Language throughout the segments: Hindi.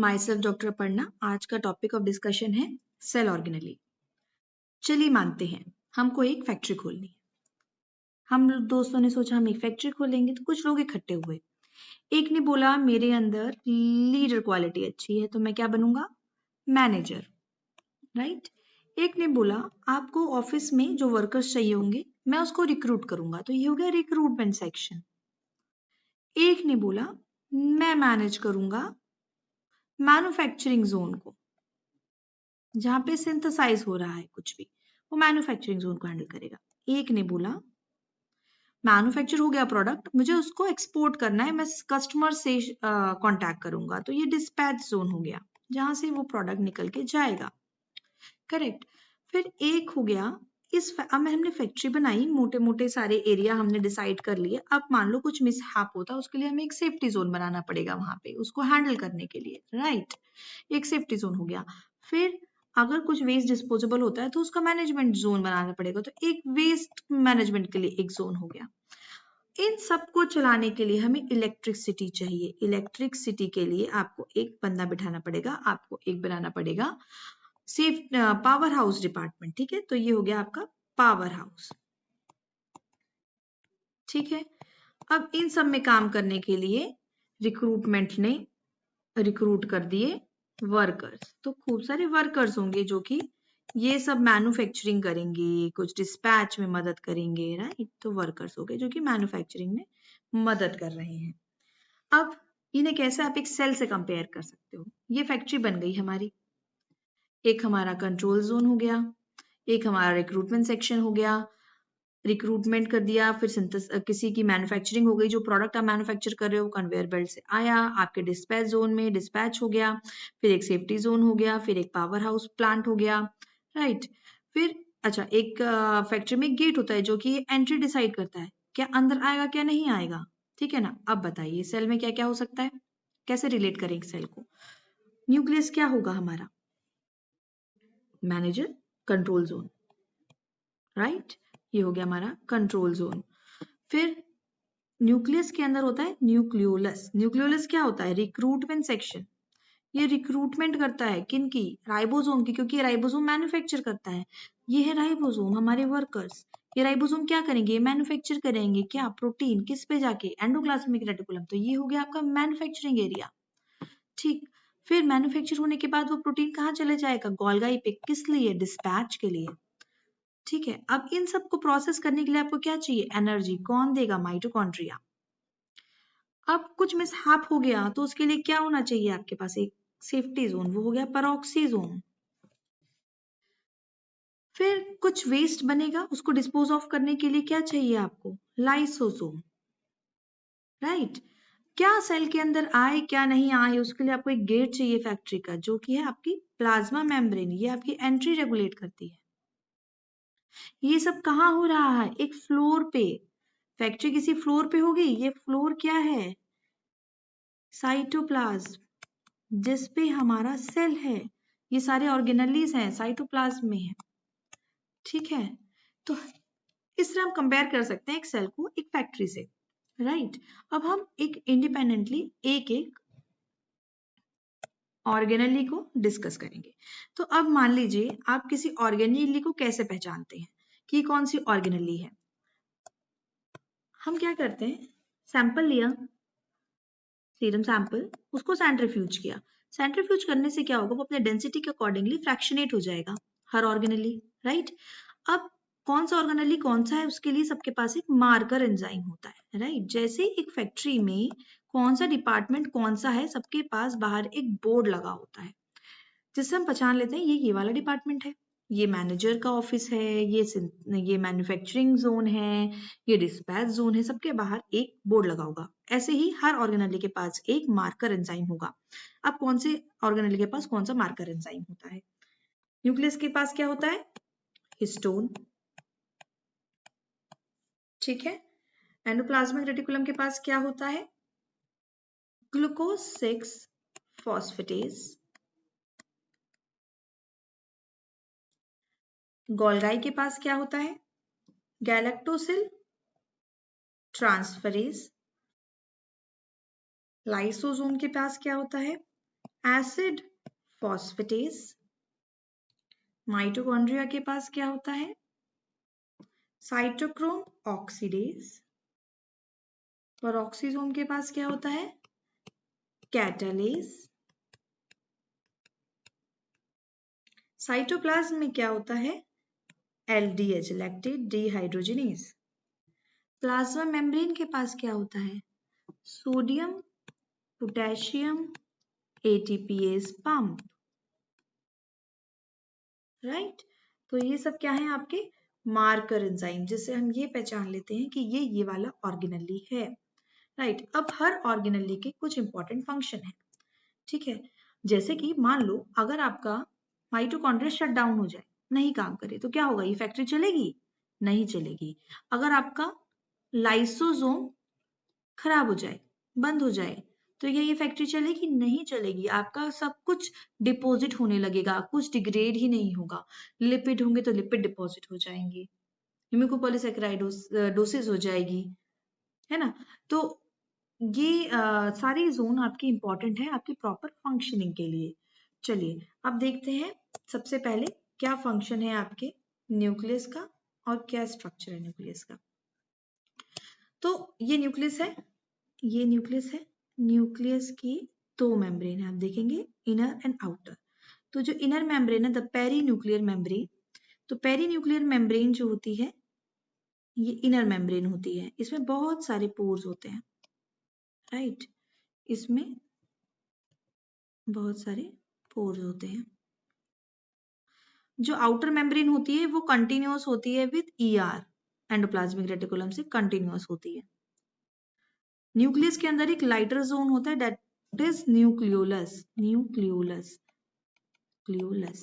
My self doctor Aparna. आज का टॉपिक ऑफ डिस्कशन है सेल ऑर्गेनेली। चलिए मानते हैं हमको एक फैक्ट्री खोलनी है। हम दोस्तों ने सोचा हम एक फैक्ट्री खोलेंगे, तो कुछ लोग इकट्ठे हुए। एक ने बोला मेरे अंदर लीडर क्वालिटी अच्छी है, तो मैं क्या बनूंगा, मैनेजर, राइट। एक ने बोला आपको ऑफिस में जो वर्कर्स चाहिए होंगे मैं उसको रिक्रूट करूंगा, तो ये हो गया रिक्रूटमेंट सेक्शन। एक ने बोला मैं मैनेज करूंगा मैन्युफैक्चरिंग जोन को, जहां पे सिंथेसाइज हो रहा है कुछ भी, वो मैन्युफैक्चरिंग जोन को हैंडल करेगा। एक ने बोला मैन्युफैक्चर हो गया प्रोडक्ट, मुझे उसको एक्सपोर्ट करना है, मैं कस्टमर से कांटेक्ट करूंगा, तो ये डिस्पैच जोन हो गया, जहां से वो प्रोडक्ट निकल के जाएगा। करेक्ट। फिर एक हो गया अब हमने फैक्ट्री बनाई, मोटे मोटे सारे एरिया हमने डिसाइड कर लिए। अब मान लो कुछ मिसहैप होता है, उसके लिए हमें एक सेफ्टी जोन बनाना पड़ेगा वहां पे, उसको हैंडल करने के लिए, राइट। एक सेफ्टी जोन हो गया। फिर अगर कुछ वेस्ट डिस्पोजेबल होता है तो उसका मैनेजमेंट जोन बनाना पड़ेगा, तो एक वेस्ट मैनेजमेंट के लिए एक जोन हो गया। इन सबको चलाने के लिए हमें इलेक्ट्रिसिटी चाहिए। इलेक्ट्रिसिटी के लिए आपको एक बंदा बिठाना पड़ेगा, आपको एक बनाना पड़ेगा सेफ पावर हाउस डिपार्टमेंट, ठीक है। तो ये हो गया आपका पावर हाउस, ठीक है। अब इन सब में काम करने के लिए रिक्रूटमेंट ने रिक्रूट कर दिए वर्कर्स, तो खूब सारे वर्कर्स होंगे जो कि ये सब मैन्युफैक्चरिंग करेंगे, कुछ डिस्पैच में मदद करेंगे, राइट। तो वर्कर्स हो गए जो कि मैन्युफैक्चरिंग में मदद कर रहे हैं। अब इन्हें कैसे आप एक सेल से कंपेयर कर सकते हो। ये फैक्ट्री बन गई हमारी, एक हमारा कंट्रोल जोन हो गया, एक हमारा रिक्रूटमेंट सेक्शन हो गया, रिक्रूटमेंट कर दिया। फिर किसी की मैन्युफैक्चरिंग हो गई, जो प्रोडक्ट आप मैन्युफैक्चर कर रहे हो कन्वेयर बेल्ट से आया आपके डिस्पैच जोन में, डिस्पैच हो गया। फिर एक सेफ्टी जोन हो गया, फिर एक पावर हाउस प्लांट हो गया, राइट। फिर अच्छा, एक फैक्ट्री में गेट होता है जो कि एंट्री डिसाइड करता है क्या अंदर आएगा क्या नहीं आएगा, ठीक है ना। अब बताइए सेल में क्या क्या हो सकता है, कैसे रिलेट करें एक सेल को। न्यूक्लियस क्या होगा हमारा, मैनेजर, कंट्रोल जोन, राइट। ये हो गया हमारा कंट्रोल जोन। फिर न्यूक्लियस के अंदर होता है न्यूक्लियोलस। न्यूक्लियोलस क्या होता है, रिक्रूटमेंट सेक्शन। ये रिक्रूटमेंट करता है किनकी, राइबोसोम की, क्योंकि राइबोसोम मैन्युफैक्चर करता है। ये है राइबोसोम, हमारे वर्कर्स। ये राइबोसोम क्या करेंगे, मैन्युफैक्चर करेंगे क्या, प्रोटीन, किस पे जाके, एंडोप्लाज्मिक रेटिकुलम। तो ये हो गया आपका मैन्युफैक्चरिंग एरिया, ठीक। फिर मैन्युफैक्चर होने के बाद वो प्रोटीन कहाँ चले जाएगा, गोल्गाई पे, किस लिए, डिस्पैच के लिए, ठीक है। अब इन सबको प्रोसेस करने के लिए आपको क्या चाहिए, एनर्जी। कौन देगा, माइटोकॉन्ड्रिया। अब कुछ मिसहैप हो गया तो उसके लिए क्या होना चाहिए आपके पास, एक सेफ्टी जोन, वो हो गया पेरोक्सी जोन। फिर कुछ वेस्ट बनेगा, उसको डिस्पोज ऑफ करने के लिए क्या चाहिए आपको, लाइसोसोम, राइट। क्या सेल के अंदर आए क्या नहीं आए उसके लिए आपको एक गेट चाहिए फैक्ट्री का, जो कि है आपकी प्लाज्मा मेम्ब्रेन। ये आपकी एंट्री रेगुलेट करती है। ये सब कहाँ हो रहा है, एक फ्लोर पे। फैक्ट्री किसी फ्लोर पे होगी, ये फ्लोर क्या है, साइटोप्लाज्म, जिस पे हमारा सेल है। ये सारे ऑर्गेनेलीज हैं, साइटोप्लाज्म में है, ठीक है। तो इस तरह हम कंपेयर कर सकते हैं एक सेल को एक फैक्ट्री से, राइट। अब हम एक इंडिपेंडेंटली एक एक ऑर्गेनेली को डिस्कस करेंगे। तो अब मान लीजिए आप किसी ऑर्गेनेली को कैसे पहचानते हैं कि कौन सी ऑर्गेनेली है। हम क्या करते हैं, सैंपल लिया, सीरम सैंपल, उसको सेंट्रीफ्यूज किया। सेंट्रीफ्यूज करने से क्या होगा, वो अपने डेंसिटी के अकॉर्डिंगली फ्रैक्शनेट हो जाएगा हर ऑर्गेनेली, राइट। अब कौन सा ऑर्गेनेली कौन सा है उसके लिए सबके पास एक मार्कर एंजाइम होता है, राइट। जैसे एक फैक्ट्री में कौन सा डिपार्टमेंट कौन सा है, सबके पास बाहर एक बोर्ड लगा होता है जिससे हम पहचान लेते हैं ये वाला डिपार्टमेंट है, ये मैनेजर का ऑफिस है, ये मैन्युफैक्चरिंग जोन है, ये डिस्पैच जोन है। सबके बाहर एक बोर्ड लगा होगा। ऐसे ही हर ऑर्गेनेली के पास एक मार्कर एंजाइम होगा। अब कौन से ऑर्गेनेली के पास कौन सा मार्कर एंजाइम होता है, न्यूक्लियस के पास क्या होता है, हिस्टोन, ठीक है। एंडोप्लाज्मिक रेटिकुलम के पास क्या होता है, ग्लूकोज 6 फॉस्फेटेज। गोल्गाई के पास क्या होता है, गैलेक्टोसिल ट्रांसफरेज। लाइसोसोम के पास क्या होता है, एसिड फॉस्फेटेज। माइटोकॉन्ड्रिया के पास क्या होता है? Cytochrome oxidase. पेरोक्सिसोम के पास क्या होता है? कैटालेज। साइटोप्लाज्म में क्या होता है? LDH, lactate dehydrogenase. Plasma membrane के पास क्या होता है? Sodium potassium ATPase pump. Right, तो ये सब क्या है? आपके मार्कर एंजाइम, जिससे हम ये पहचान लेते हैं कि ये वाला ऑर्गेनेली है। राइट, अब हर ऑर्गेनेली के कुछ इंपॉर्टेंट फंक्शन है। ठीक है, जैसे कि मान लो अगर आपका माइटोकॉन्ड्रिया शट डाउन हो जाए, नहीं काम करे, तो क्या होगा? ये फैक्ट्री चलेगी? नहीं चलेगी। अगर आपका लाइसोसोम खराब हो जाए, बंद हो जाए, तो ये फैक्ट्री चलेगी? नहीं चलेगी। आपका सब कुछ डिपॉजिट होने लगेगा, कुछ डिग्रेड ही नहीं होगा। लिपिड होंगे तो लिपिड डिपॉजिट हो जाएंगे, म्यूकोपॉलीसेकेराइडोसिस हो जाएगी, है ना? तो ये सारी जोन आपकी इंपॉर्टेंट है आपकी प्रॉपर फंक्शनिंग के लिए। चलिए अब देखते हैं सबसे पहले क्या फंक्शन है आपके न्यूक्लियस का और क्या स्ट्रक्चर है न्यूक्लियस का। तो ये न्यूक्लियस है, ये न्यूक्लियस है। न्यूक्लियस की दो मेम्ब्रेन है, आप देखेंगे इनर एंड आउटर। तो जो इनर मेम्ब्रेन है द पेरी न्यूक्लियर मेम्ब्रेन, तो पेरी न्यूक्लियर मेम्ब्रेन जो होती है ये इनर मेम्ब्रेन होती है। इसमें बहुत सारे पोर्स होते हैं। राइट, इसमें बहुत सारे पोर्स होते हैं। जो आउटर मेम्ब्रेन होती है वो कंटिन्यूअस होती है विद ER, एंडोप्लाज्मिक रेटिकुलम से कंटिन्यूअस होती है। न्यूक्लियस के अंदर एक लाइटर जोन होता है दैट इज न्यूक्लियोलस, न्यूक्लियोलस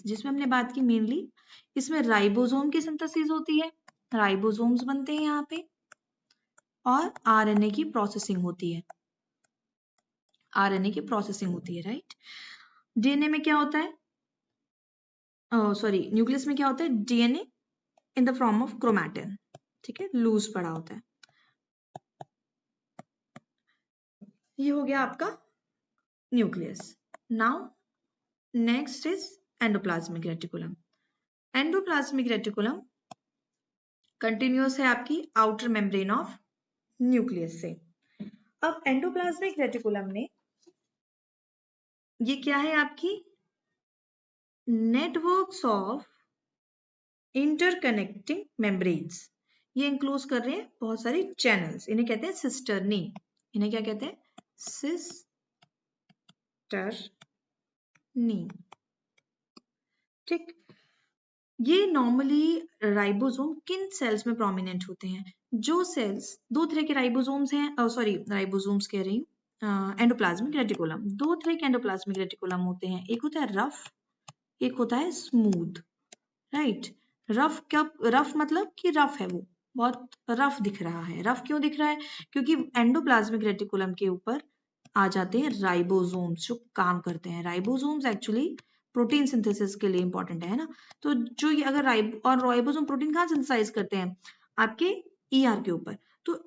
जिसमें हमने बात की मेनली इसमें राइबोसोम की सिंथेसिस होती है, राइबोसोम्स बनते हैं यहाँ पे, और RNA की प्रोसेसिंग होती है, RNA की प्रोसेसिंग होती है। राइट, DNA में क्या होता है? सॉरी, न्यूक्लियस में क्या होता है? DNA in the form of chromatin, ठीक है, लूज पड़ा होता है। ये हो गया आपका nucleus. Now next is endoplasmic reticulum. Endoplasmic reticulum continuous है आपकी आउटर मेम्ब्रेन ऑफ न्यूक्लियस से। अब एंडोप्लाज्मिक रेटिकुलम में ये क्या है आपकी? Networks of interconnecting membranes. ये इंक्लूड कर रहे हैं बहुत सारी चैनल्स, इन्हें कहते हैं सिस्टर्नी। इन्हें क्या कहते हैं? सिस्टर्नी। ठीक, ये नॉर्मली राइबोसोम किन सेल्स में प्रोमिनेंट होते हैं? जो सेल्स, दो तरह के राइबोसोम्स हैं, सॉरी राइबोसोम्स कह रही हूँ, एंडोप्लाज्मिक रेटिकुलम। दो तरह के एंडोप्लाज्मिक रेटिकुलम होते हैं, एक होता है रफ, एक होता है स्मूथ। राइट, रफ कब? रफ मतलब कि रफ है, वो बहुत रफ दिख रहा है। रफ क्यों दिख रहा है? क्योंकि एंडोप्लाज्मिक रेटिकुलम के ऊपर आ जाते हैं राइबोसोम्स जो काम करते हैं। राइबोसोम्स एक्चुअली प्रोटीन सिंथेसिस के लिए इंपॉर्टेंट है ना। तो जो ये अगर राइबोसोम प्रोटीन कहाँ सिंथेसाइज करते हैं? आपके ER के ऊपर। तो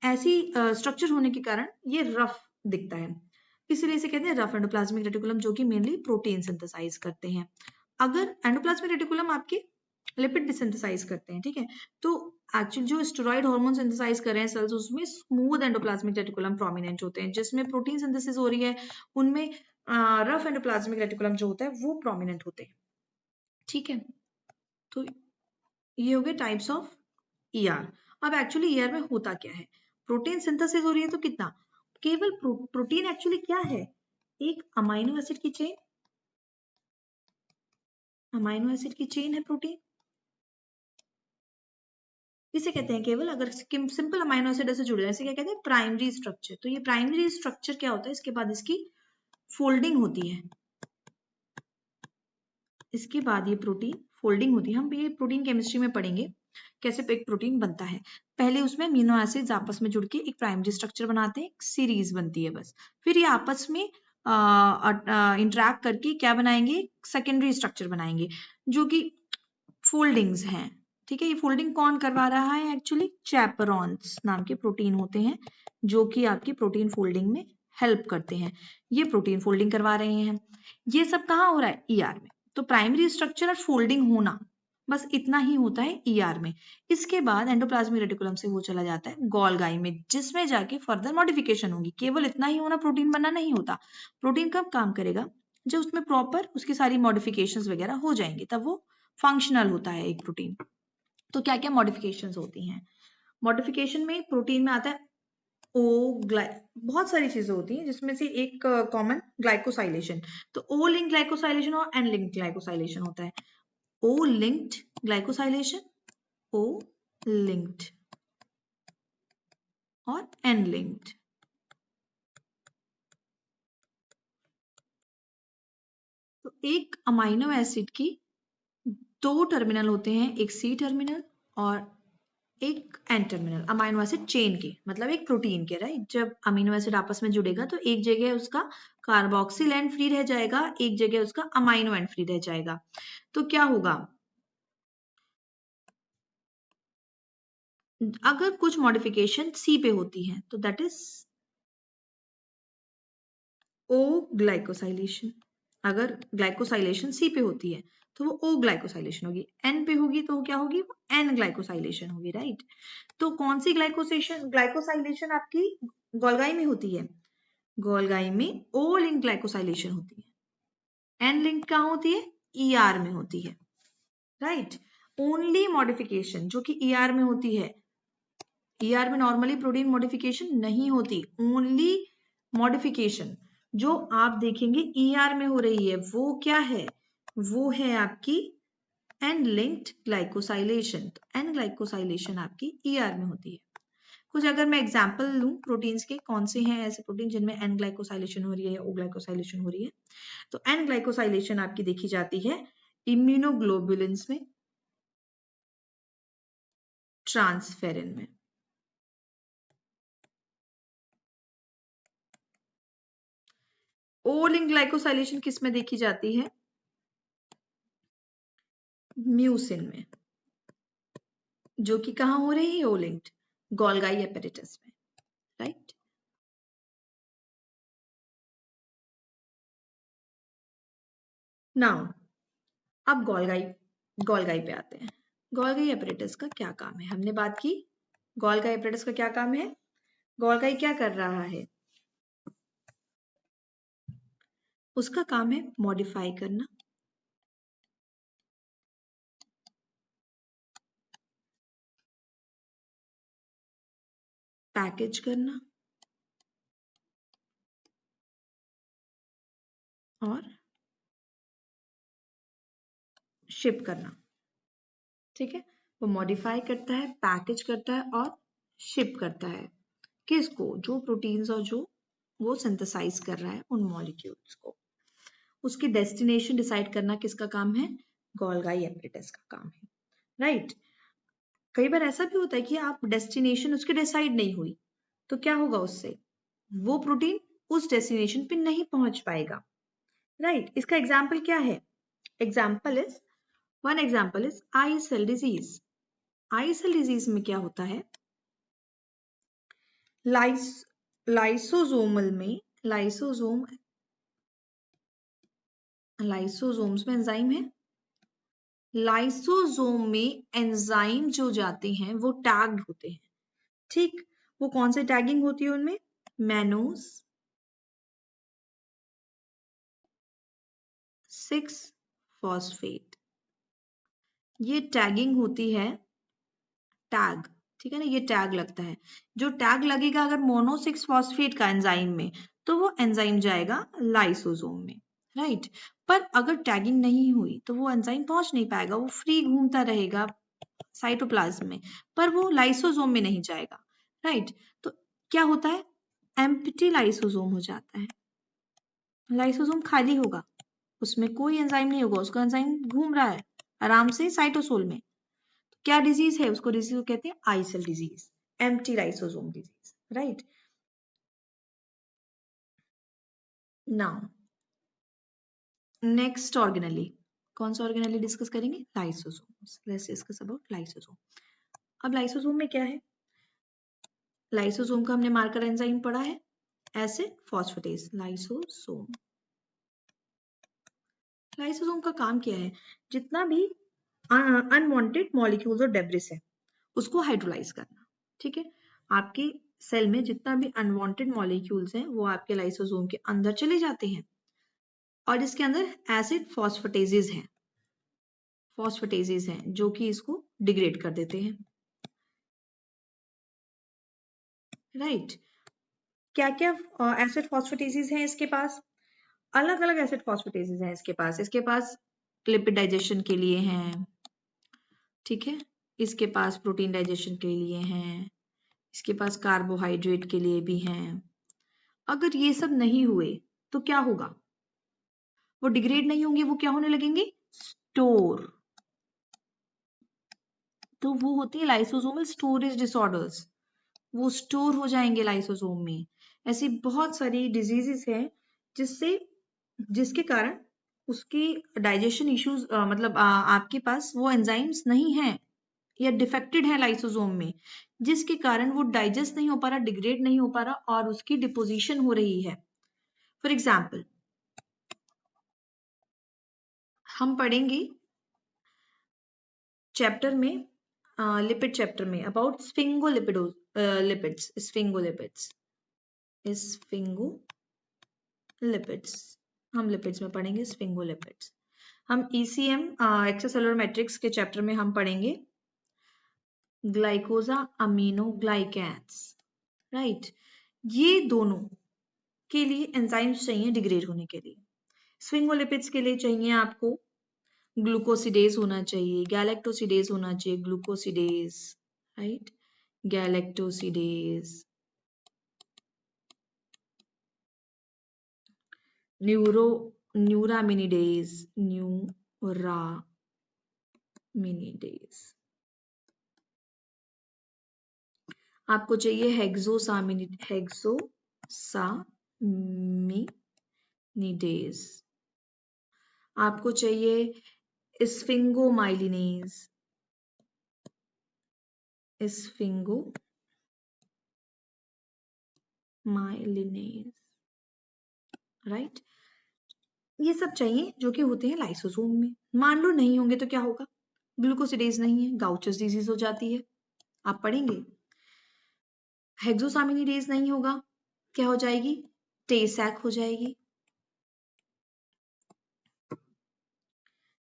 ऐसी स्ट्रक्चर होने के कारण ये रफ दिखता है, इसलिए इसे कहते हैं रफ एंडोप्लाज्मिक रेटिकुलम, जो कि मेनली प्रोटीन सिंथेसाइज करते हैं। अगर एंडोप्लाज्मिक रेटिकुलम आपके लिपिड सिंथेसाइज करते हैं, ठीक है, तो एक्चुअली जो स्टेरॉइड हार्मोन सिंथेसाइज कर रहे हैं सेल्स, उसमें स्मूथ एंडोप्लाज्मिक रेटिकुलम प्रोमिनेंट होते हैं। जिसमें प्रोटीन सिंथेसिस हो रही है उनमें रफ एंडोप्लाज्मिक रेटिकुलम जो होता है वो प्रोमिनेंट होते हैं। ठीक है, तो ये हो गए टाइप्स ऑफ ER। अब एक्चुअली ER में होता क्या है? प्रोटीन सिंथेसिस हो रही है तो कितना? केवल प्रोटीन एक्चुअली क्या है? एक अमाइनो एसिड की चेन, अमाइनो एसिड की चेन है प्रोटीन। इसे कहते हैं केवल, अगर सिंपल अमाइनो एसिड से जुड़ जाए इसे क्या कहते हैं? Primary structure. तो ये प्राइमरी स्ट्रक्चर क्या होता है? इसके बाद इसकी फोल्डिंग होती है, इसके बाद ये प्रोटीन फोल्डिंग होती है। हम ये प्रोटीन केमिस्ट्री में पढ़ेंगे कैसे एक प्रोटीन बनता है। पहले उसमें अमीनो एसिड्स आपस में जुड़ के एक प्राइमरी स्ट्रक्चर बनाते हैं, एक सीरीज बनती है बस। फिर ये आपस में इंटरेक्ट करके क्या बनाएंगे? सेकेंडरी स्ट्रक्चर बनाएंगे जो कि फोल्डिंग्स हैं। ठीक है, ये फोल्डिंग कौन करवा रहा है? एक्चुअली चैपरॉन्स नाम के प्रोटीन होते हैं जो कि आपकी प्रोटीन फोल्डिंग में हेल्प करते हैं। ये प्रोटीन फोल्डिंग करवा रहे हैं। ये सब कहाँ हो रहा है? ईआर में। तो प्राइमरी स्ट्रक्चर और फोल्डिंग होना, बस इतना ही होता है ईआर में। इसके बाद एंडोप्लाज्मिक रेटिकुलम से वो चला जाता है गोल्गी में, जिसमें जाके फर्दर मॉडिफिकेशन होगी। केवल इतना ही होना प्रोटीन बनना नहीं होता। प्रोटीन कब काम करेगा? जब उसमें प्रॉपर उसकी सारी मॉडिफिकेशंस वगैरह हो जाएंगे, तब वो फंक्शनल होता है एक प्रोटीन। तो क्या क्या मॉडिफिकेशंस होती हैं? मॉडिफिकेशन में प्रोटीन में आता है बहुत सारी चीजें होती हैं, जिसमें से एक कॉमन ग्लाइकोसाइलेशन। तो ओ लिंक ग्लाइकोसाइलेशन और एन लिंक ग्लाइकोसाइलेशन होता है। O linked glycosylation, O linked और एन लिंक्ड। तो एक अमाइनो एसिड की दो टर्मिनल होते हैं, एक सी टर्मिनल और एक N terminal, amino acid chain के, मतलब एक प्रोटीन के, राइट। जब अमीनो एसिड आपस में जुड़ेगा तो एक जगह उसका कार्बोक्सिल एंड फ्री रह जाएगा, एक जगह उसका अमाइनो एंड फ्री रह जाएगा। तो क्या होगा? अगर कुछ मॉडिफिकेशन सी पे होती है तो दैट इज ओ ग्लाइकोसाइलेशन। अगर ग्लाइकोसाइलेशन सी पे होती है तो वो ओ ग्लाइकोसाइलेशन होगी। एन पे होगी तो क्या होगी? वो एन ग्लाइकोसाइलेशन होगी, राइट। तो कौन सी ग्लाइकोसाइलेशन आपकी गोल्गी में होती है? गोल्गी में ओ लिंक ग्लाइकोसाइलेशन होती है। एन लिंक कहाँ होती है? ईआर में होती है, राइट। ओनली मॉडिफिकेशन जो कि ईआर में होती है, ईआर में नॉर्मली प्रोटीन मॉडिफिकेशन नहीं होती। ओनली मॉडिफिकेशन जो आप देखेंगे ईआर में हो रही है, वो क्या है? वो है आपकी एन लिंक्ड ग्लाइकोसाइलेशन। तो एन ग्लाइकोसाइलेशन आपकी ईआर में होती है। कुछ अगर मैं एग्जांपल लूं प्रोटीन्स के, कौन से हैं ऐसे प्रोटीन जिनमें एन ग्लाइकोसाइलेशन हो रही है या ओ ग्लाइकोसाइलेशन हो रही है? तो एन ग्लाइकोसाइलेशन आपकी देखी जाती है इम्यूनोग्लोबुलिन्स में, ट्रांसफेरिन में। ओ लिंक ग्लाइकोसाइलेशन किस में देखी जाती है? म्यूसिन में, जो कि कहां हो रही है? ओ लिंक्ड गोल्गी एपेरेटस में, राइट। नाउ अब गोल्गी पे आते हैं। गोल्गी एपेरेटस का क्या काम है? हमने बात की गोल्गी एपेरेटस का क्या काम है। गोल्गी क्या कर रहा है? उसका काम है मॉडिफाई करना, पैकेज करना और शिप करना, ठीक है। वो मॉडिफाई करता है, पैकेज करता है और शिप करता है। किसको? जो प्रोटीन्स और जो वो सिंथेसाइज कर रहा है उन मॉलिक्यूल्स को। उसकी डेस्टिनेशन डिसाइड करना किसका काम है? गोल्गी एपेरेटस का काम है, राइट। कई बार ऐसा भी होता है कि आप डेस्टिनेशन उसकी डिसाइड नहीं हुई, तो क्या होगा उससे? वो प्रोटीन उस डेस्टिनेशन पे नहीं पहुंच पाएगा, राइट। इसका एग्जाम्पल क्या है? Example is one example is I cell disease. I cell disease में क्या होता है? लाइसोसोमल में लाइसोसोम्स में एंजाइम है। लाइसोसोम में एंजाइम जो जाते हैं वो टैग्ड होते हैं, ठीक। वो कौन से टैगिंग होती है उनमें? मैनोज 6 फॉस्फेट, ये टैगिंग होती है, टैग, ठीक है ना। ये टैग लगता है। जो टैग लगेगा अगर मोनो 6 फॉस्फेट का एंजाइम में, तो वो एंजाइम जाएगा लाइसोसोम में, राइट। पर अगर टैगिंग नहीं हुई तो वो एंजाइम पहुंच नहीं पाएगा, वो फ्री घूमता रहेगा साइटोप्लाज्म में, पर वो लाइसोसोम में नहीं जाएगा, राइट। तो क्या होता है? एम्प्टी लाइसोसोम हो जाता है। लाइसोसोम खाली होगा, उसमें कोई एंजाइम नहीं होगा, उसका एंजाइम घूम रहा है आराम से साइटोसोल में। क्या डिजीज है? उसको डिजीज को कहते हैं I cell disease, empty lysosome disease, right. Now next organelle, कौन सा ऑर्गेनेली डिस्कस करेंगे? Lysosomes. Let's discuss about lysosome. अब लाइसोसोम में क्या है? लाइसोसोम का हमने मार्कर एंजाइम पढ़ा है, एसिड फॉस्फेटेज, लाइसोसोम। लाइसोसोम का काम क्या है? जितना भी अनवांटेड मॉलिक्यूल्स और डेब्रिस है उसको हाइड्रोलाइज करना। ठीक है, आपके सेल में जितना भी अनवांटेड मॉलिक्यूल्स हैं वो आपके लाइसोसोम के अंदर चले जाते हैं और इसके अंदर एसिड फॉस्फेटेजेस हैं, जो कि इसको डिग्रेड कर देते हैं। राइट, क्या क्या एसिड फॉस्फेटेजेस हैं इसके पास? अलग अलग एसिड फॉस्फेटेजेस हैं इसके पास। इसके पास लिपिड डाइजेशन के लिए हैं, ठीक है, इसके पास प्रोटीन डाइजेशन के लिए हैं, इसके पास कार्बोहाइड्रेट के लिए भी हैं। अगर ये सब नहीं हुए तो क्या होगा? वो डिग्रेड नहीं होंगे, वो क्या होने लगेंगे? स्टोर। तो वो होती है लाइसोसोमल स्टोरेज डिसऑर्डर्स, वो स्टोर हो जाएंगे लाइसोसोम में। ऐसी बहुत सारी डिजीजेस हैं जिसके कारण उसकी डाइजेशन इश्यूज मतलब आपके पास वो एंजाइम्स नहीं हैं या डिफेक्टेड है लाइसोसोम में, जिसके कारण वो डाइजेस्ट नहीं हो पा रहा, डिग्रेड नहीं हो पा रहा और उसकी डिपोजिशन हो रही है। फॉर एग्जाम्पल हम पढ़ेंगे चैप्टर में, लिपिड चैप्टर में, अबाउट स्फिंगोलिपिड्स, हम लिपिड्स में पढ़ेंगे स्फिंगोलिपिड्स। हम ECM एक्स्ट्रासेलुलर मैट्रिक्स के चैप्टर में हम पढ़ेंगे ग्लाइकोजा अमीनोग्लाइकेन्स। राइट, ये दोनों के लिए एंजाइम्स चाहिए डिग्रेड होने के लिए। स्फिंगोलिपिड्स के लिए चाहिए आपको ग्लूकोसिडेज होना चाहिए, गैलेक्टोसिडेज होना चाहिए, ग्लूकोसिडेज, राइट, गैलेक्टोसिडेज, न्यूरामिनिडेज, आपको चाहिए हेक्सोसामिनिडेज, आपको चाहिए स्फिंगोमाइलिनेज, राइट। ये सब चाहिए जो कि होते हैं लाइसोसोम में। मान लो नहीं होंगे तो क्या होगा? ग्लूकोसिडेज नहीं है, गाउचर्स डिजीज हो जाती है, आप पढ़ेंगे। हेक्सोसामिनिडेज नहीं होगा, क्या हो जाएगी? टे-सैक हो जाएगी।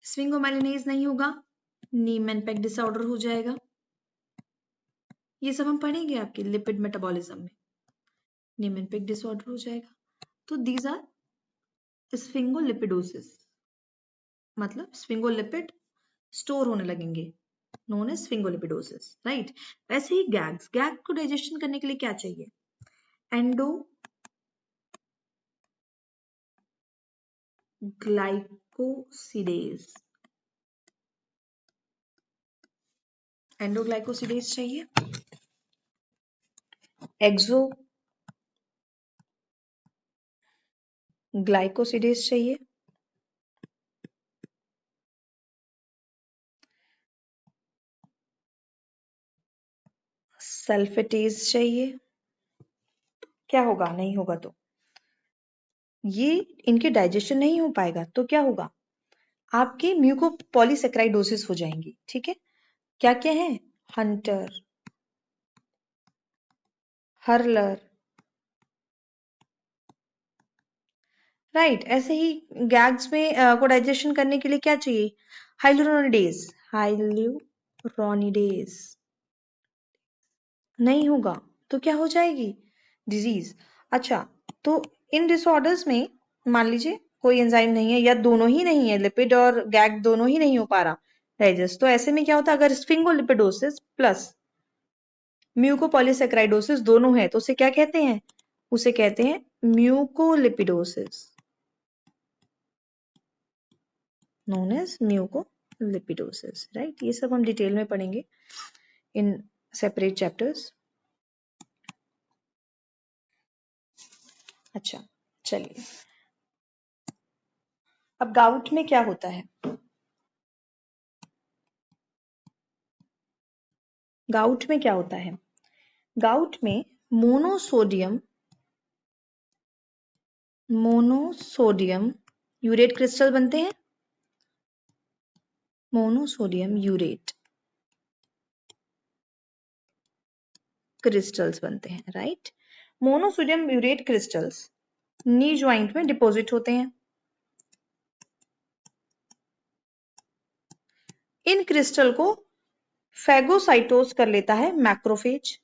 स्फिंगोमाइलिनेज नहीं होगा, नीमैन-पेक डिसऑर्डर हो जाएगा। ये सब हम पढ़ेंगे आपके लिपिड मेटाबॉलिज्म में, नीमैन-पेक डिसऑर्डर हो जाएगा। तो दीज आर स्फिंगोलिपिडोसिस, मतलब स्फिंगोलिपिड स्टोर होने लगेंगे, नोन एज स्फिंगोलिपिडोसिस। राइट, वैसे ही गैग को डाइजेशन करने के लिए क्या चाहिए? एंडोग्लाइकोसिडेज चाहिए, एक्सोग्लाइकोसिडेज चाहिए, सल्फेटेज चाहिए। क्या होगा? नहीं होगा तो ये इनके डाइजेशन नहीं हो पाएगा तो क्या होगा? आपके म्यूकोपॉलीसेक्राइडोसिस हो जाएंगी। ठीक है, क्या क्या है? Hunter, hurler, right. ऐसे ही गैग्स में को डाइजेशन करने के लिए क्या चाहिए? हाइलुरोनिडेज नहीं होगा तो क्या हो जाएगी? डिजीज। अच्छा, तो इन डिसऑर्डर्स में मान लीजिए कोई एंजाइम नहीं है या दोनों ही नहीं है, लिपिड और गैग दोनों ही नहीं हो पा रहा डाइजेस्ट, तो ऐसे में क्या होता है? अगर स्फिंगोलिपिडोसिस प्लस म्यूकोपॉलीसेक्राइडोसिस दोनों है तो उसे क्या कहते हैं? उसे कहते हैं म्यूकोलिपिडोसिस, नोन एज म्यूकोलिपिडोसिस। राइट, ये सब हम डिटेल में पढ़ेंगे इन सेपरेट चैप्टर्स। अच्छा, चलिए, अब गाउट में क्या होता है? गाउट में क्या होता है? गाउट में मोनोसोडियम मोनोसोडियम यूरेट क्रिस्टल बनते हैं, मोनोसोडियम यूरेट क्रिस्टल्स बनते हैं, right. Monosodium urate crystals knee joint में डिपॉजिट होते हैं। इन क्रिस्टल को फैगोसाइटोस कर लेता है मैक्रोफेज,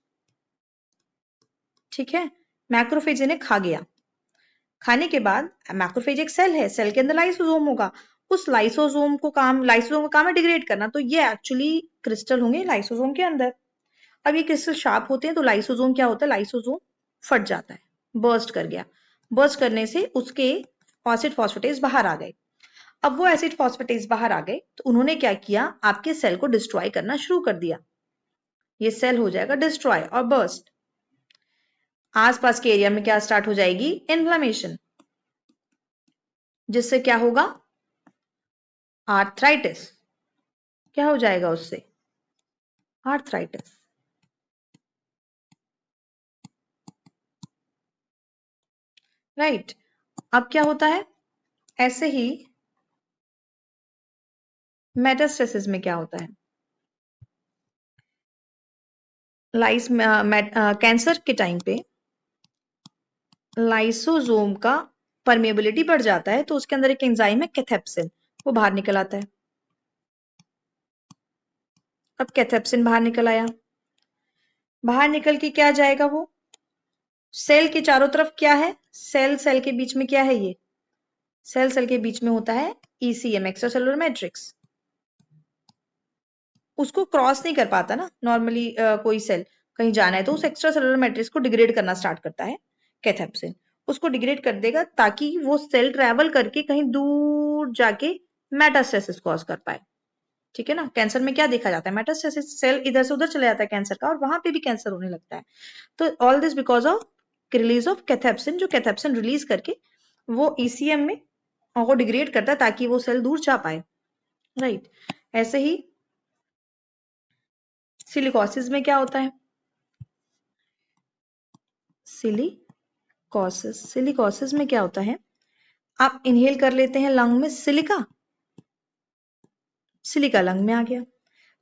ठीक है। मैक्रोफेज इन्हें खा गया। खाने के बाद मैक्रोफेज एक सेल है, सेल के अंदर लाइसोसोम होगा, उस लाइसोसोम का काम है डिग्रेड करना, तो ये एक्चुअली क्रिस्टल होंगे लाइसोसोम के अंदर। अब ये क्रिस्टल शार्प होते हैं तो लाइसोसोम क्या होता है, लाइसोसोम फट जाता है, बर्स्ट कर गया। बर्स्ट करने से उसके एसिड फॉस्फेटेज बाहर आ गए। अब वो एसिड फॉस्फेटेज बाहर आ गए तो उन्होंने क्या किया, आपके सेल को डिस्ट्रॉय करना शुरू कर दिया। ये सेल हो जाएगा डिस्ट्रॉय और बर्स्ट। आसपास के एरिया में क्या स्टार्ट हो जाएगी, इन्फ्लेमेशन, जिससे क्या होगा, आर्थराइटिस। क्या हो जाएगा उससे, आर्थराइटिस, राइट। अब क्या होता है, ऐसे ही मेटास्टेसिस में क्या होता है, कैंसर के टाइम पे लाइसोसोम का परमेबिलिटी बढ़ जाता है, तो उसके अंदर एक एंजाइम है कैथेप्सिन, वो बाहर निकल आता है। अब कैथेप्सिन बाहर निकल आया, बाहर निकल के क्या जाएगा, वो सेल के चारों तरफ क्या है, सेल के बीच में क्या है, ये सेल के बीच में होता है ईसीएम, एक्स्ट्रा सेलुलर मैट्रिक्स। उसको क्रॉस नहीं कर पाता ना नॉर्मली, कोई सेल कहीं जाना है तो उस एक्स्ट्रा सेलुलर मैट्रिक्स को डिग्रेड करना स्टार्ट करता है कैथेप्सिन, उसको डिग्रेड कर देगा ताकि वो सेल ट्रैवल करके कहीं दूर जाके मेटास्टेसिस कॉज कर पाए, ठीक है ना। कैंसर में क्या देखा जाता है, मेटास्टेसिस, सेल इधर से उधर चला जाता है कैंसर का और वहां पे भी कैंसर होने लगता है। तो all this because of release of cathepsin, जो कैथेप्सिन रिलीज करके वो ईसीएम में को डिग्रेड करता है ताकि वो सेल दूर जा पाए, राइट। ऐसे ही सिलिकोसिस में क्या होता है, सिलिकोसिस में क्या होता है, आप इनहेल कर लेते हैं लंग में सिलिका, सिलिका लंग में आ गया,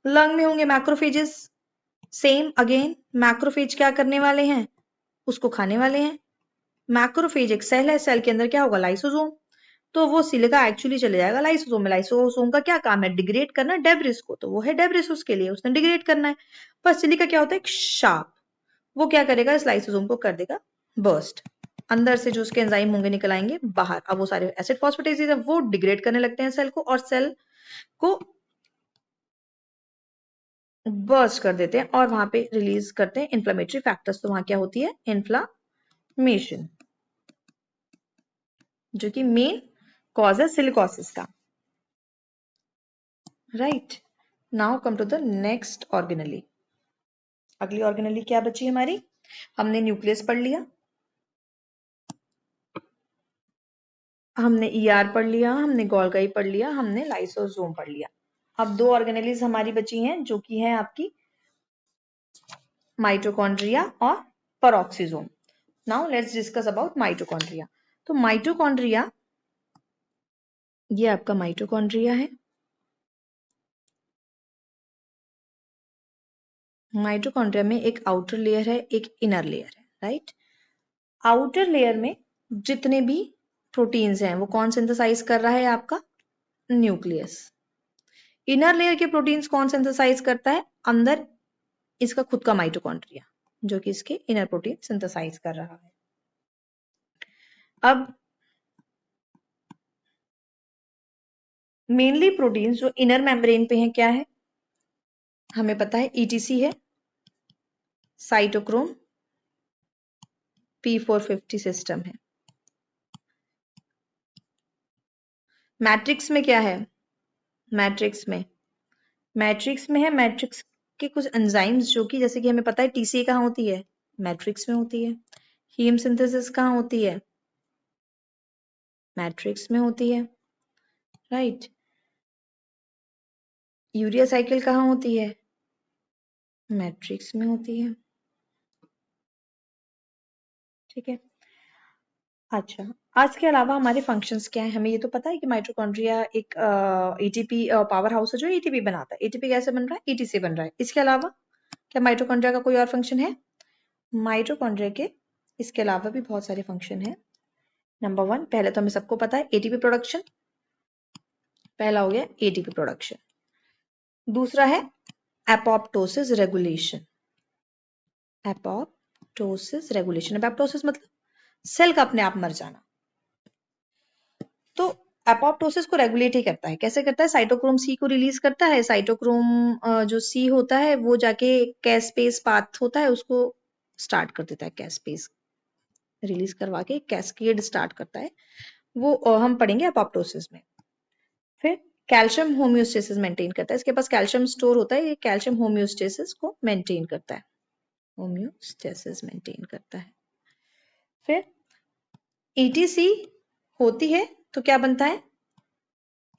लंग में होंगे मैक्रोफेजेस, सेम अगेन मैक्रोफेज क्या करने वाले हैं, उसको खाने वाले हैं। मैक्रोफेज एक सेल है, सेल के अंदर क्या होगा, लाइसोसोम, तो वो सिलिका एक्चुअली चले जाएगा लाइसोसोम में। लाइसोसोम का क्या काम है, डिग्रेड करना डेब्रिस को, तो वो है डेब्रिस, उसके लिए उसने डिग्रेड करना है। पर सिलिका क्या होता है, शार्प, वो क्या करेगा, इस लाइसोसोम को कर देगा बर्स्ट, अंदर से जो उसके एंजाइम होंगे निकल आएंगे बाहर। अब वो सारे एसिड फॉस्फेटेजेस है वो डिग्रेड करने लगते हैं सेल को, और सेल को बर्स्ट कर देते हैं और वहां पे रिलीज करते हैं इन्फ्लेमेटरी फैक्टर्स। तो वहां क्या होती है, इन्फ्लामेशन, जो कि मेन कॉज है सिलिकोसिस का, right. Now come to the next organelle. अगली ऑर्गेनेली क्या बची हमारी, हमने न्यूक्लियस पढ़ लिया, हमने ईआर पढ़ लिया, हमने गोल्गी पढ़ लिया, हमने लाइसोसोम पढ़ लिया। अब दो ऑर्गेनेलीज हमारी बची हैं जो कि है आपकी माइटोकॉन्ड्रिया और peroxisome. Now let's discuss about mitochondria. तो माइटोकॉन्ड्रिया, ये आपका माइटोकॉन्ड्रिया है। माइटोकॉन्ड्रिया में एक आउटर लेयर है, एक इनर लेयर है, राइट। आउटर लेयर में जितने भी प्रोटीन्स हैं वो कौन सिंथेसाइज कर रहा है, आपका न्यूक्लियस। इनर लेयर के प्रोटीन्स कौन सिंथेसाइज करता है, अंदर इसका खुद का माइटोकॉन्ड्रिया, जो कि इसके इनर प्रोटीन सिंथेसाइज कर रहा है। अब मेनली प्रोटीन्स जो इनर मेम्ब्रेन पे हैं क्या है, हमें पता है ईटीसी है, साइटोक्रोम, P450 सिस्टम है। मैट्रिक्स में क्या है, मैट्रिक्स में है, मैट्रिक्स के कुछ एंजाइम्स जो कि जैसे कि हमें पता है टीसीए कहाँ होती है, मैट्रिक्स में होती है। हीम सिंथेसिस कहाँ होती है, मैट्रिक्स में होती है, राइट। यूरिया साइकिल कहाँ होती है, मैट्रिक्स में होती है, ठीक है। अच्छा, आज के अलावा हमारे फंक्शंस क्या है, हमें ये तो पता है कि माइटोकॉन्ड्रिया एक एटीपी पावर हाउस है जो एटीपी बनाता है। एटीपी कैसे बन रहा है, एटी से बन रहा है। इसके अलावा क्या माइटोकॉन्ड्रिया का कोई और फंक्शन है? माइटोकॉन्ड्रिया के इसके अलावा भी बहुत सारे फंक्शन है। नंबर 1, पहले तो हमें सबको पता है एटीपी प्रोडक्शन, पहला हो गया एटीपी प्रोडक्शन। दूसरा है apoptosis regulation. Apoptosis regulation, apoptosis मतलब सेल का अपने आप मर जाना। तो एपोप्टोसिस को रेगुलेट ही करता है। कैसे करता है? साइटोक्रोम सी को रिलीज करता है। साइटोक्रोम जो सी होता है वो जाके कैस्पेस पाथ होता है उसको स्टार्ट कर देता है। कैस्पेस रिलीज करवा के कैस्केड स्टार्ट करता है, वो हम पढ़ेंगे एपोप्टोसिस में। फिर कैल्शियम होम्योस्टेसिस मेंटेन करता है। इसके पास कैल्शियम स्टोर होता है, ये कैल्शियम होम्योस्टेसिस को मेंटेन करता है। होम्योस्टेसिस मेंटेन करता है। फिर ईटीसी होती है तो क्या बनता है?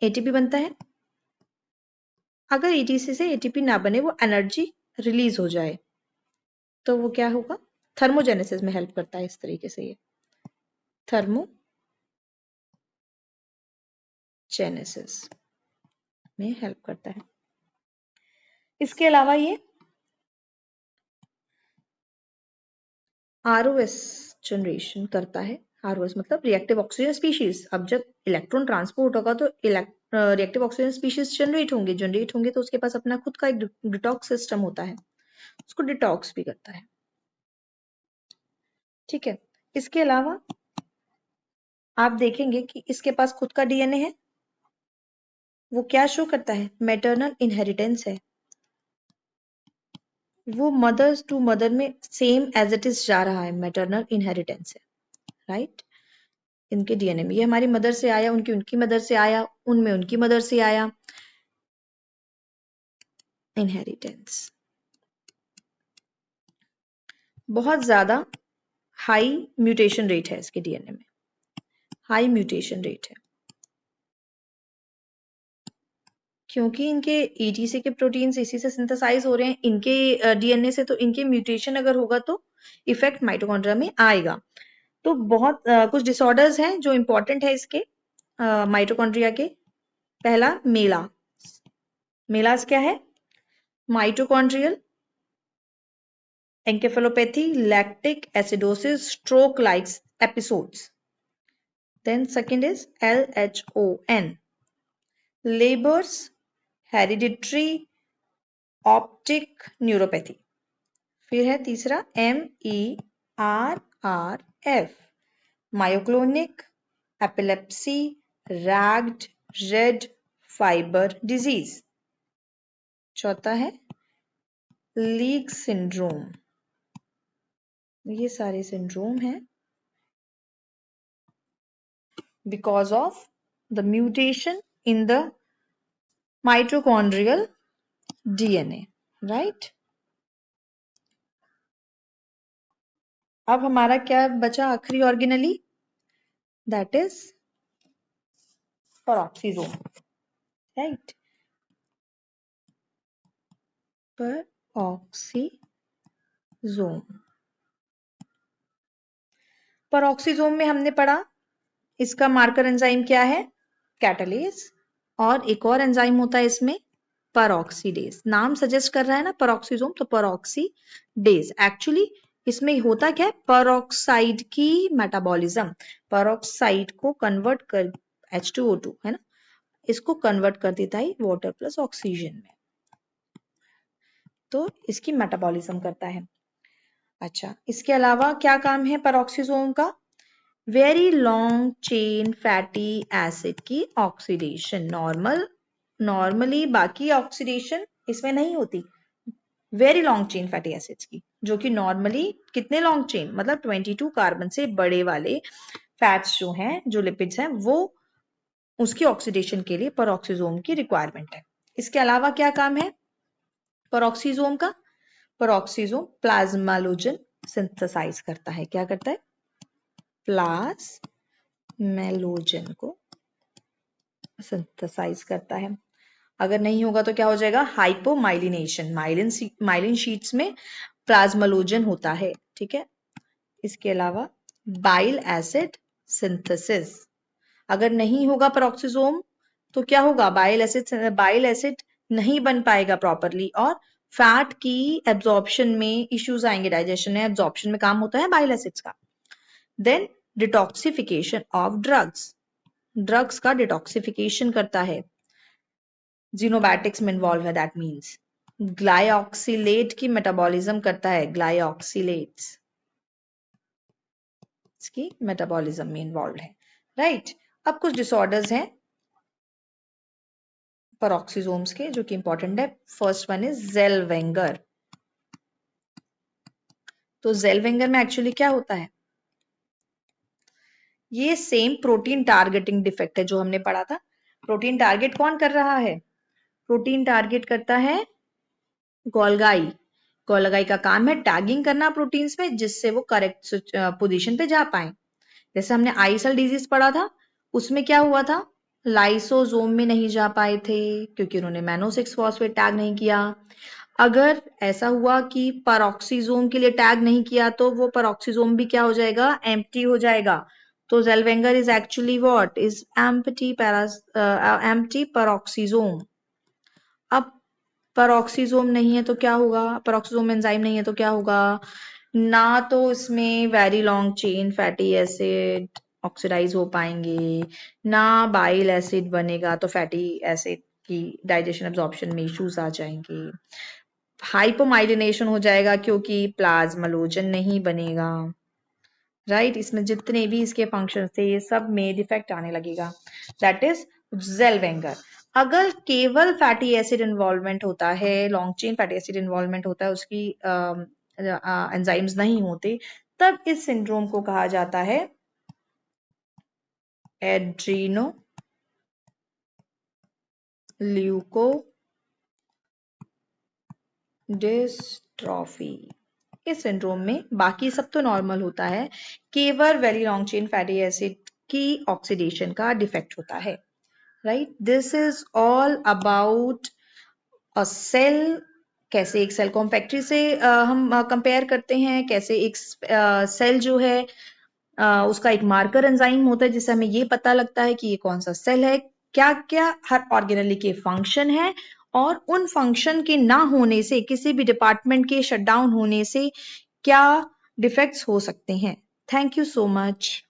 एटीपी बनता है। अगर ईटीसी से एटीपी ना बने, वो एनर्जी रिलीज हो जाए, तो वो क्या होगा? थर्मोजेनेसिस में हेल्प करता है। इस तरीके से ये थर्मोजेनेसिस में हेल्प करता है। इसके अलावा ये आरओएस जनरेशन करता है। आरओएस मतलब रिएक्टिव ऑक्सीजन स्पीशीज। अब जब इलेक्ट्रॉन ट्रांसपोर्ट होगा तो रिएक्टिव ऑक्सीजन स्पीशीज जनरेट होंगे तो उसके पास अपना खुद का एक डिटॉक्स सिस्टम होता है, उसको डिटॉक्स भी करता है। ठीक है। इसके अलावा आप देखेंगे कि इसके पास खुद का डीएनए है। वो क्या शो करता है? मैटरनल इनहेरिटेंस है। वो मदर्स टू मदर में सेम एज इट इज जा रहा है, मैटरनल इनहेरिटेंस है, राइट? इनके डीएनए में ये हमारी मदर से आया, उनकी मदर से आया, उनमें उनकी मदर से आया, इनहेरिटेंस। बहुत ज्यादा हाई म्यूटेशन रेट है इसके डीएनए में, हाई म्यूटेशन रेट है, क्योंकि इनके ईटीसी के प्रोटीन्स इसी से सिंथेसाइज हो रहे हैं, इनके डीएनए से, तो इनके म्यूटेशन अगर होगा तो इफेक्ट माइटोकॉन्ड्रिया में आएगा। तो बहुत कुछ डिसऑर्डर्स हैं जो इंपॉर्टेंट है इसके माइटोकॉन्ड्रिया के। पहला मेलास क्या है? Mitochondrial encephalopathy, lactic acidosis, stroke like episodes. Then second is LHON, Leber's hereditary optic neuropathy. फिर है तीसरा MERRF, myoclonic epilepsy, ragged red fiber disease. चौथा है लीग सिंड्रोम। ये सारे सिंड्रोम हैं because of the mutation in the mitochondrial DNA, right? अब हमारा क्या बचा आखिरी organelle? That is peroxisome, right? peroxisome में हमने पढ़ा इसका मार्कर एंजाइम क्या है? कैटालेज। और एक और एंजाइम होता है इसमें, पेरोक्सीडेज। नाम सजेस्ट कर रहा है ना पेरोक्सिसोम, तो पेरोक्सीडेज। एक्चुअली इसमें होता क्या है? पेरोक्साइड की मेटाबॉलिज्म, पेरोक्साइड को कन्वर्ट कर H2O2 है ना, इसको कन्वर्ट कर देता है वाटर प्लस ऑक्सीजन में, तो इसकी मेटाबॉलिज्म करता है। अच्छा, इसके अलावा क्या काम है पेरोक्सिसोम का? Very long chain fatty acid की ऑक्सीडेशन। नॉर्मली बाकी ऑक्सीडेशन इसमें नहीं होती, very long chain fatty acids की, जो कि नॉर्मली कितने लॉन्ग चेन, मतलब 22 कार्बन से बड़े वाले फैट्स जो हैं, जो लिपिड्स हैं, वो उसकी ऑक्सीडेशन के लिए पेरोक्सिसोम की रिक्वायरमेंट है। इसके अलावा क्या काम है पेरोक्सिसोम का? पेरोक्सिसोम प्लाज्मालोजन सिंथेसाइज करता है। क्या करता है? प्लाज्मेलोजन को सिंथेसाइज करता है। अगर नहीं होगा तो क्या हो जाएगा? हाइपोमाइलिनेशन। माइलिन शीट्स में प्लाज्मालोजन होता है, ठीक है। इसके अलावा बाइल एसिड सिंथेसिस। अगर नहीं होगा पेरोक्सिसोम तो क्या होगा, बाइल एसिड नहीं बन पाएगा प्रॉपरली और फैट की एब्जॉर्प्शन में इश्यूज आएंगे, डाइजेशन में, एब्जॉर्प्शन में काम होता है बाइल एसिड्स का। देन डिटॉक्सिफिकेशन ऑफ ड्रग्स का डिटॉक्सिफिकेशन करता है, जीनोबैटिक्स में इन्वॉल्व है, दैट मीन्स ग्लाइऑक्सिलेट की मेटाबॉलिज्म करता है, ग्लाइऑक्सिलेट्स इसकी मेटाबॉलिज्म में इन्वॉल्व है, राइट। अब कुछ डिसऑर्डर्स हैं पेरोक्सिसोम्स के जो कि इंपॉर्टेंट है। First one is Zellweger. तो ज़ेलवेंगर में एक्चुअली क्या होता है, ये सेम प्रोटीन टारगेटिंग डिफेक्ट है जो हमने पढ़ा था। प्रोटीन टारगेट कौन कर रहा है, प्रोटीन टारगेट करता है गोल्गाई। गोल्गाई का काम है टैगिंग करना प्रोटीन्स में, जिससे वो करेक्ट पोजीशन पे जा पाए। जैसे हमने आई सेल डिजीज पढ़ा था, उसमें क्या हुआ था, लाइसोसोम में नहीं जा पाए थे क्योंकि उन्होंने मैनो 6 फॉस्फेट टैग नहीं किया। अगर ऐसा हुआ कि पेरोक्सिसोम के लिए टैग नहीं किया तो वो पेरोक्सिसोम भी क्या हो जाएगा, एम्प्टी हो जाएगा। तो Zellweger is actually what, is empty peroxisome. अब पेरोक्सिसोम नहीं है तो क्या होगा, पेरोक्सिसोम एंजाइम नहीं है तो क्या होगा, ना तो इसमें very long chain fatty acid oxidize हो पाएंगे, ना बाइल एसिड बनेगा तो फैटी एसिड की डाइजेशन एब्जॉर्प्शन में इश्यूज आ जाएंगे, हाइपोमाइलिनेशन हो जाएगा क्योंकि प्लाज्मोलोजन नहीं बनेगा, राइट। इसमें जितने भी इसके फंक्शन थे ये सब में डिफेक्ट आने लगेगा, दैट इज ज़ेलवेंगर। अगर केवल फैटी एसिड इन्वॉल्वमेंट होता है, long chain fatty acid involvement होता है, उसकी एंजाइम्स नहीं होते, तब इस सिंड्रोम को कहा जाता है एड्रीनो ल्यूकोडिस्ट्रॉफी। इस सिंड्रोम में बाकी सब तो नॉर्मल होता है, केवल very long chain fatty acid की ऑक्सीडेशन का डिफेक्ट होता है, right. This is all about a cell. कैसे एक सेल को हम फैक्ट्री से हम कंपेयर करते हैं, कैसे एक सेल जो है उसका एक मार्कर एंजाइम होता है जिससे हमें ये पता लगता है कि ये कौन सा सेल है, क्या क्या हर ऑर्गेनेली के फंक्शन है, और उन फंक्शन के ना होने से, किसी भी डिपार्टमेंट के शटडाउन होने से क्या डिफेक्ट्स हो सकते हैं। Thank you so much.